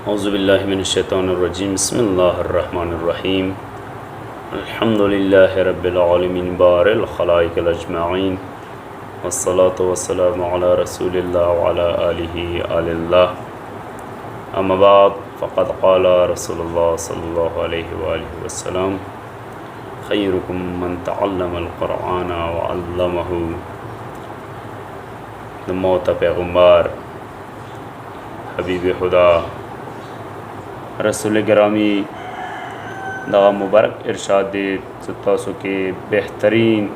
औज़ुबिल्लाहि मिनश्शैतानिर्रजीम बिस्मिल्लाहिर्रहमानिर्रहीम अल्हम्दुलिल्लाहि रब्बिल आलमीन बारिल खलाइकिल अजमाइन वस्सलातु वस्सलामु अला रसूलिल्लाह व अला आलिहि अलिल्लाह अम्मा बाद फ़क़द क़ाला रसूलुल्लाह सल्लल्लाहु अलैहि व आलिहि वसल्लम खैरुकुम मन तअल्लमल क़ुरआन व अल्लमहु। द मौत पैगम्बर हबीब खुदा रसूल गिरामी दगा मुबारक इरशाद दे तासु के बेहतरीन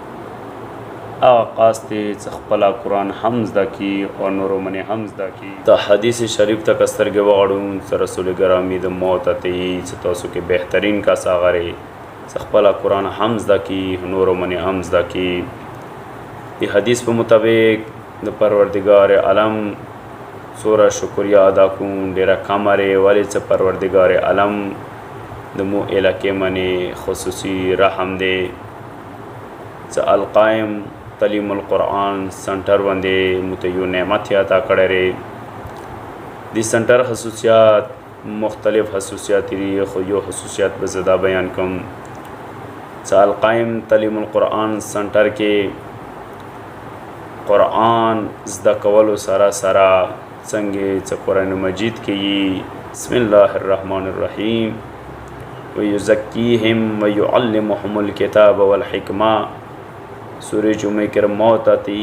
आगाज़ थे खपला कुरान हमज़दा की और नूर मन हमज़दा की त हदीस शरीफ तक अस्तर के वाड़ूँ रसूल गिरामी द मौत आते तासु के बेहतरीन का सागरे खपला कुरान हमज़दा की नूर मन हमज़दा की। ये हदीस के मुताबिक द परवरदिगार आलम सूरा शुक्रिया अदा कूँ डेरा कामरे वाले से परवरदिगार आलम दमो इलाके मने खुसूसी रहम दे स अलकायम तलीमुल कुरान सेंटर वंदे मुतयु नेमत अता करे दी सेंटर खसूसियात मुख्तलिफ खसूसियात यो खसूसियात बज़दा बयान कम स अलकायम तलीमुल कुरान सेंटर के कुरान ज़दा कवलो सरा सरा संगे कुरान मजीद के ये बिस्मिल्लाहिर्रहमानिर्रहीम व युज़क्कीहिम व युअल्लिमुहुमुल किताब वल हिकमा। सूरह जुमे के मौत आती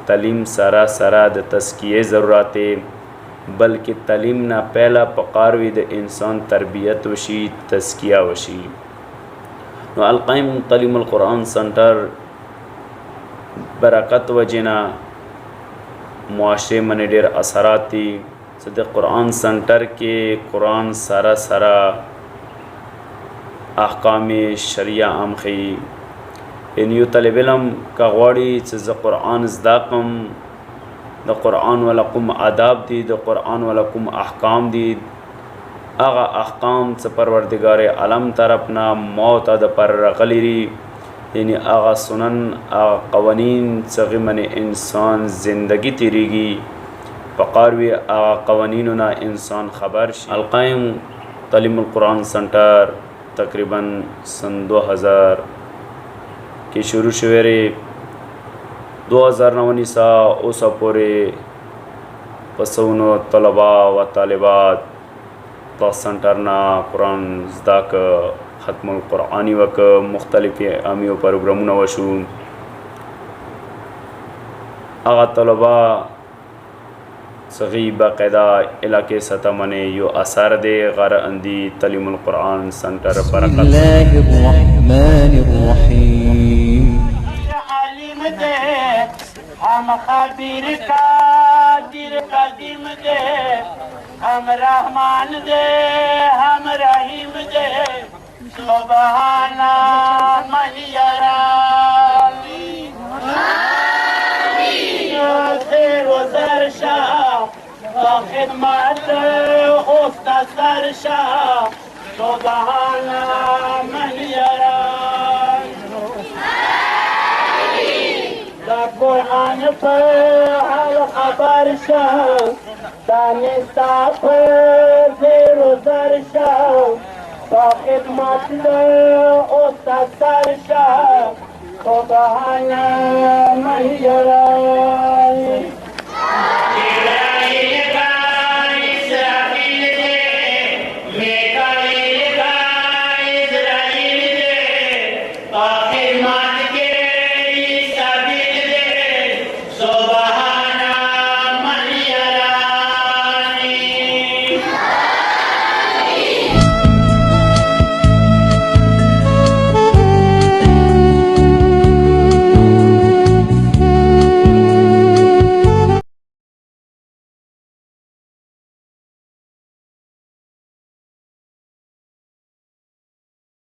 तलीम सरा सरा द तस्किये ज़रूरत बल्कि तलीम ना पहला पकारवी द इंसान तरबियत वशी तस्किया वशी। अलकायम तलीमुल कुरान सेंटर बरकत वजना मुआशरे में ढेर असराती सद कुरान सेंटर के कुरान सारा सारा अहकाम शरिया आम खी इन यू तलब इल्म का गौड़ी ज़ कुरान ज़दाकम द कुरान वलकुम आदाब दी द कुरान वलकुम अहकाम दी आगा अहकाम से परवरदिगार आलम तरफना मौत अद पर गलीरी यानी आगा सुनन आगा कवानीन सगी मन इंसान ज़िंदगी तिरीगी फ़कारवी आगा कवानीन ना इंसान खबर। अलकायम तलीमुल कुरान सेंटर तकरीबन सन 2000 के शुरू शुरे 2009 सा ओसा पूरे पसौनो तलबा व तालिबात तो सेंटर ना कुरान ज़दाक ख़त्मुल कुरानी वक मुख्तलिफ़ आमियों प्रोग्राम नवशू आगा तलबा सगी बाकायदा इलाके सतह मने यो असर दे गर अंदी तलीमुल कुरान सेंटर हम खबीर कादिर कदीम दे हम रहमान दे हम रहीम दे सुबहाना मन यराली खैर व सरशा खिदमत उस्ता सरशा सुबहाना मन यराली कुरान पर हर खबर शाह दानिस्ता पर खैर व सरशा खिदमत उस्ता सरशा सुबहाना मन यराली।